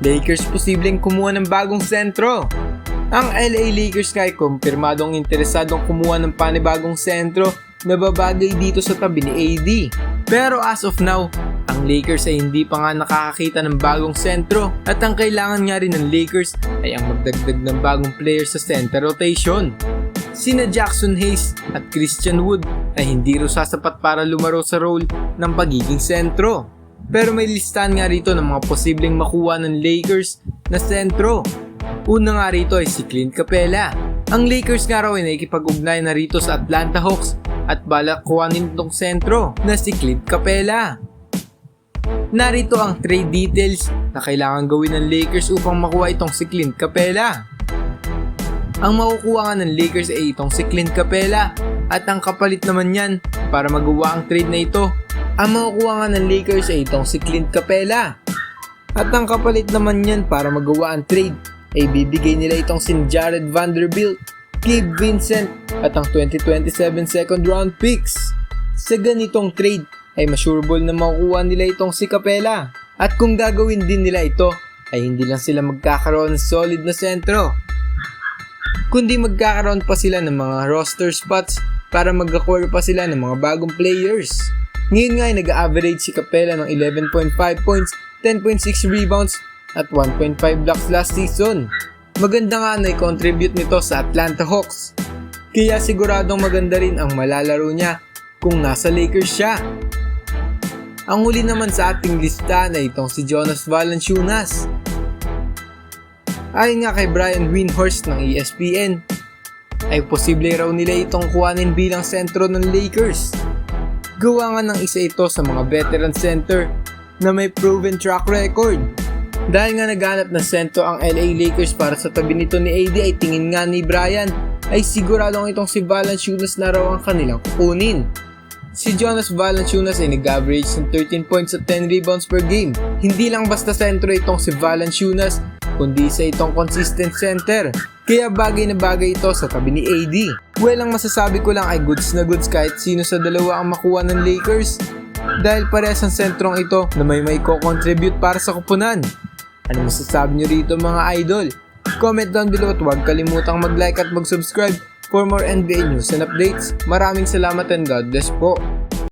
Lakers posibleng kumuha ng bagong sentro. Ang LA Lakers nga ay kumpirmadong interesadong kumuha ng panibagong sentro na babagay dito sa tabi ni AD. Pero as of now, ang Lakers ay hindi pa nga nakakakita ng bagong sentro at ang kailangan nga rin ng Lakers ay ang magdagdag ng bagong player sa center rotation. Sina Jackson Hayes at Christian Wood ay hindi rin sasapat para lumaro sa role ng pagiging sentro. Pero may listahan nga rito ng mga posibleng makuha ng Lakers na sentro. Una nga rito ay si Clint Capela. Ang Lakers nga raw ay nakikipag-ugnay na rito sa Atlanta Hawks at balak kuhanin itong sentro na si Clint Capela. Narito ang trade details na kailangan gawin ng Lakers upang makuha itong si Clint Capela. Ang makukuha nga ng Lakers ay itong si Clint Capela at ang kapalit naman yan para magawa ang trade na ito. Ang makukuha nga ng Lakers ay itong si Clint Capela at ang kapalit naman yan para magawa ang trade ay bibigay nila itong si Jared Vanderbilt, Gabe Vincent at ang 2027 second round picks. Sa ganitong trade ay masureball na makukuha nila itong si Capela. At kung gagawin din nila ito ay hindi lang sila magkakaroon ng solid na sentro, kundi magkakaroon pa sila ng mga roster spots para mag-acquire pa sila ng mga bagong players. Ngayon nga ay nag-average si Capela ng 11.5 points, 10.6 rebounds at 1.5 blocks last season. Maganda nga na i-contribute nito sa Atlanta Hawks. Kaya siguradong maganda rin ang malalaro niya kung nasa Lakers siya. Ang huli naman sa ating lista na itong si Jonas Valanciunas. Ayon nga kay Brian Windhorst ng ESPN, ay posible raw nila itong kuhanin bilang sentro ng Lakers. Gawa nga ng isa ito sa mga veteran center na may proven track record. Dahil nga naghanap ng sentro ang LA Lakers para sa tabi nito ni AD ay tingin nga ni Brian ay siguradong itong si Valanciunas na raw ang kanilang kukunin. Si Jonas Valanciunas ay nag-average ng 13 points at 10 rebounds per game. Hindi lang basta sentro itong si Valanciunas, kundi isa itong consistent center. Kaya bagay na bagay ito sa tabi ni AD. Well, ang masasabi ko lang ay goods na goods kahit sino sa dalawa ang makuha ng Lakers. Dahil parehas ang sentrong ito na may ko-contribute para sa kupunan. Ano masasabi nyo rito mga idol? Comment down below at huwag kalimutang mag-like at mag-subscribe for more NBA news and updates. Maraming salamat and God bless po.